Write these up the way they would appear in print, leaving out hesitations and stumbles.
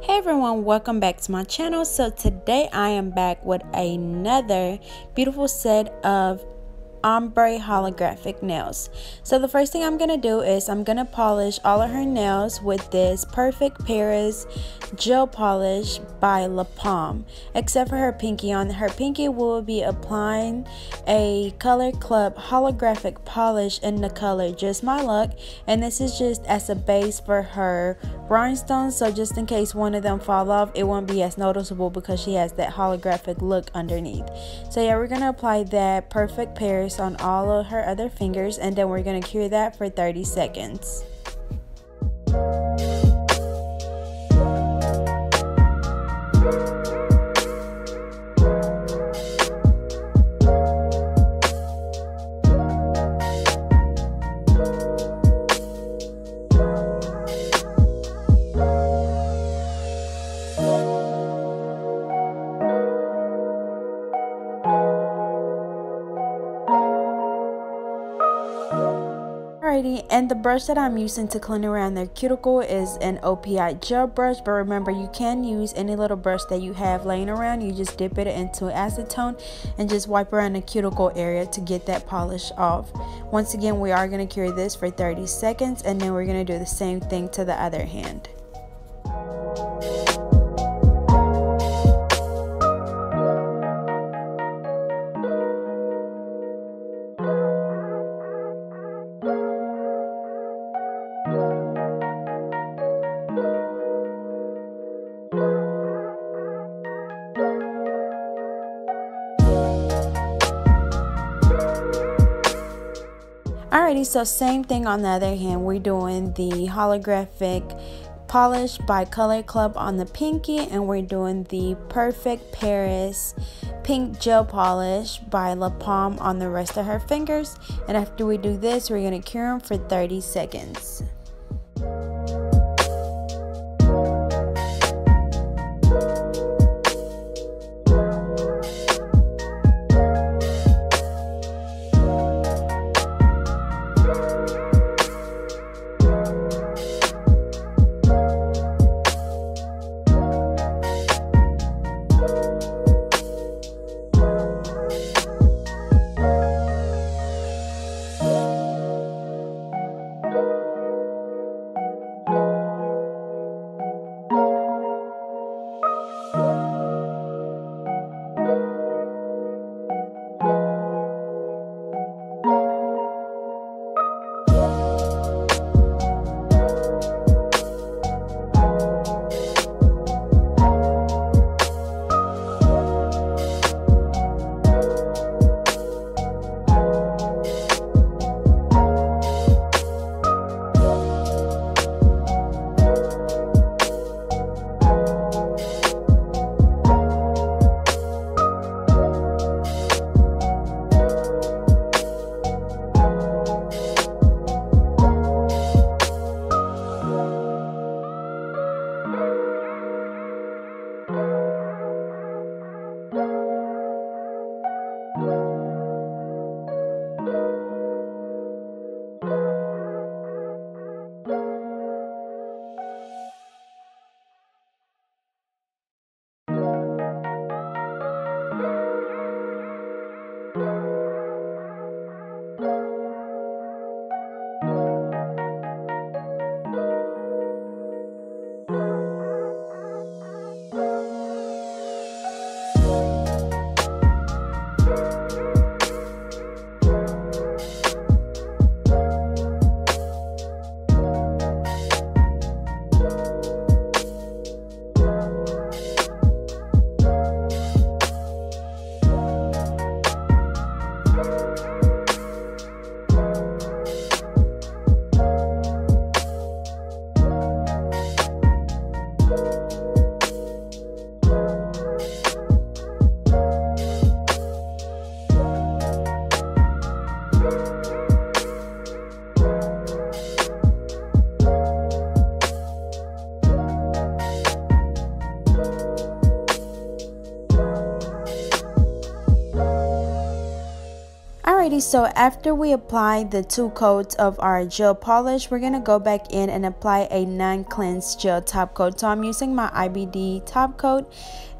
Hey everyone, welcome back to my channel. So today I am back with another beautiful set of Ombre holographic nails. So the first thing I'm gonna do is I'm gonna polish all of her nails with this Perfect Paris gel polish by La Palm, except for her pinky. On her pinky we'll be applying a Color Club holographic polish in the color Just My Luck, and this is just as a base for her rhinestones, so just in case one of them fall off, it won't be as noticeable because she has that holographic look underneath. So yeah, we're gonna apply that Perfect Paris on all of her other fingers, and then we're going to cure that for 30 seconds. Alrighty, and the brush that I'm using to clean around their cuticle is an OPI gel brush, but remember you can use any little brush that you have laying around. You just dip it into acetone and just wipe around the cuticle area to get that polish off. Once again, we are going to cure this for 30 seconds, and then we're going to do the same thing to the other hand. Alrighty, so same thing on the other hand. We're doing the holographic polish by Color Club on the pinky, and we're doing the Perfect Paris pink gel polish by La Palm on the rest of her fingers. And after we do this, we're going to cure them for 30 seconds. Alrighty, so after we apply the 2 coats of our gel polish, we're going to go back in and apply a non-cleanse gel top coat. So I'm using my IBD top coat,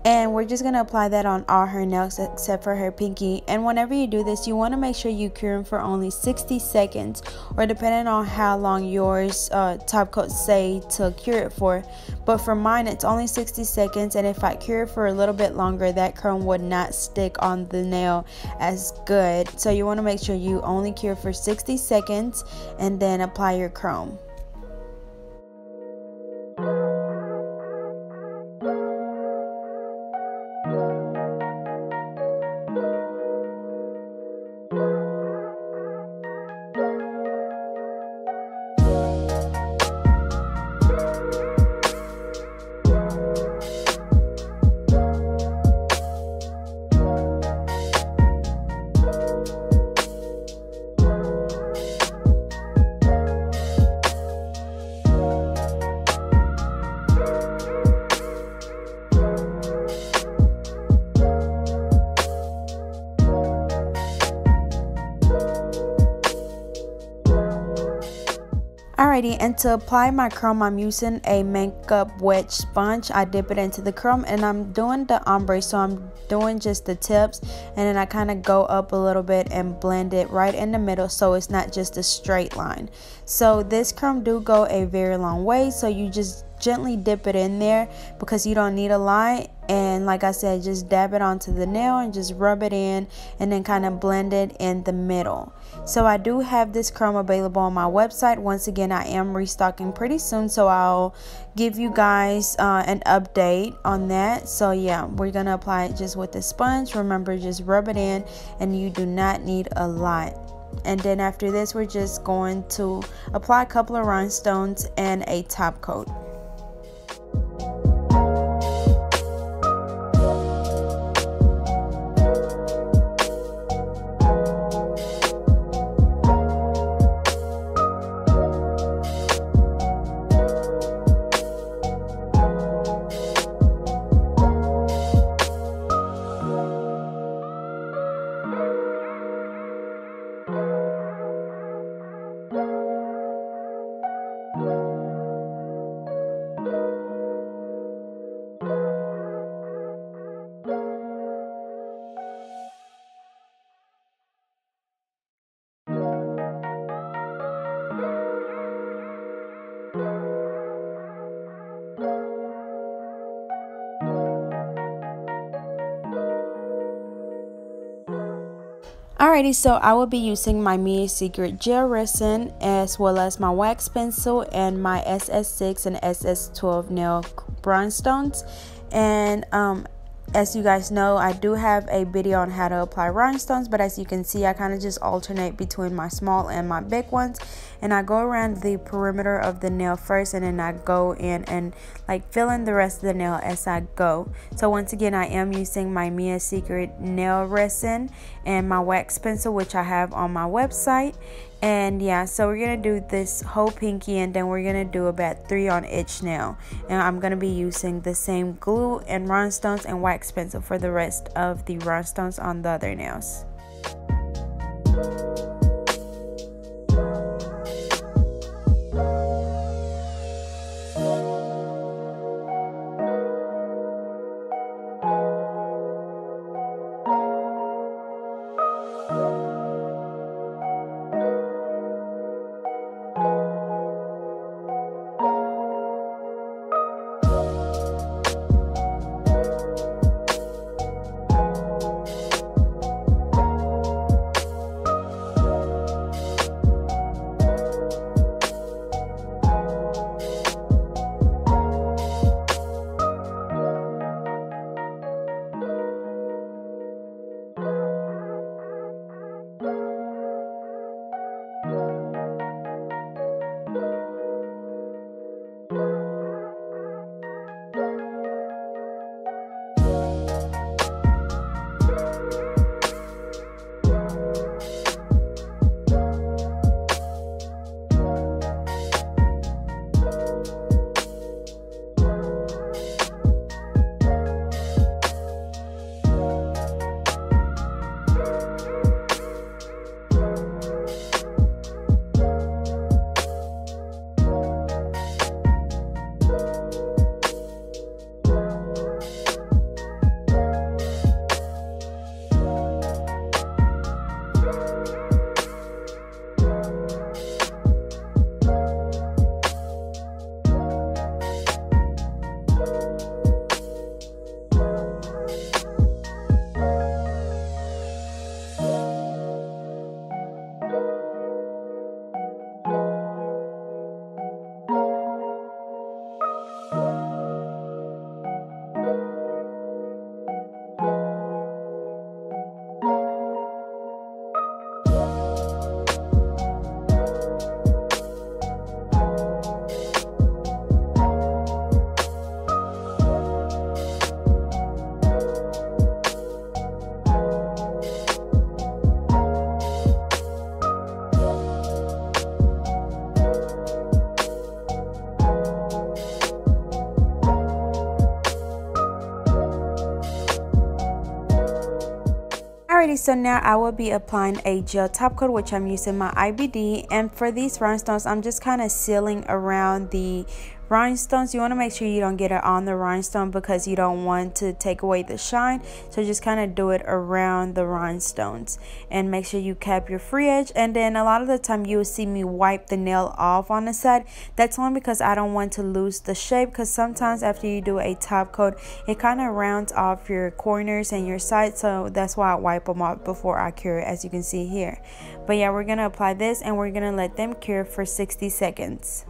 and we're just going to apply that on all her nails except for her pinky. And whenever you do this, you want to make sure you cure them for only 60 seconds, or depending on how long yours top coat say to cure it for. But for mine, it's only 60 seconds, and if I cure it for a little bit longer, that chrome would not stick on the nail as good. So you want to make sure you only cure for 60 seconds and then apply your chrome. Alrighty, and to apply my chrome, I'm using a makeup wedge sponge. I dip it into the chrome, and I'm doing the ombre, so I'm doing just the tips, and then I kind of go up a little bit and blend it right in the middle, so it's not just a straight line. So this chrome do go a very long way, so you just gently dip it in there because you don't need a lot. And like I said, just dab it onto the nail and just rub it in, and then kind of blend it in the middle. So I do have this chrome available on my website. Once again, I am restocking pretty soon, so I'll give you guys an update on that. So yeah, we're gonna apply it just with the sponge. Remember, just rub it in, and you do not need a lot. And then after this, we're just going to apply a couple of rhinestones and a top coat. Alrighty, so I will be using my Mia Secret gel resin, as well as my wax pencil and my SS6 and SS12 nail rhinestones. And as you guys know, I do have a video on how to apply rhinestones, but as you can see, I kind of just alternate between my small and my big ones, and I go around the perimeter of the nail first, and then I go in and like fill in the rest of the nail as I go. So once again, I am using my Mia Secret nail resin and my wax pencil, which I have on my website. And yeah, so we're gonna do this whole pinky, and then we're gonna do about 3 on each nail, and I'm gonna be using the same glue and rhinestones and wax pencil for the rest of the rhinestones on the other nails. Alrighty, so now I will be applying a gel top coat, which I'm using my IBD, and for these rhinestones I'm just kind of sealing around the rhinestones. You want to make sure you don't get it on the rhinestone because you don't want to take away the shine, so just kind of do it around the rhinestones and make sure you cap your free edge. And then a lot of the time you will see me wipe the nail off on the side. That's only because I don't want to lose the shape, because sometimes after you do a top coat it kind of rounds off your corners and your sides, so that's why I wipe them off before I cure it, as you can see here. But yeah, we're gonna apply this and we're gonna let them cure for 60 seconds.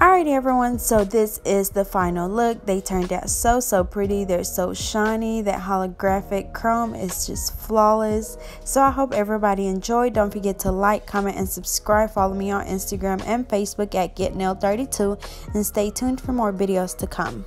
Alrighty everyone, so this is the final look. They turned out so pretty. They're so shiny. That holographic chrome is just flawless. So I hope everybody enjoyed. Don't forget to like, comment, and subscribe. Follow me on Instagram and Facebook at GetNail32, and stay tuned for more videos to come.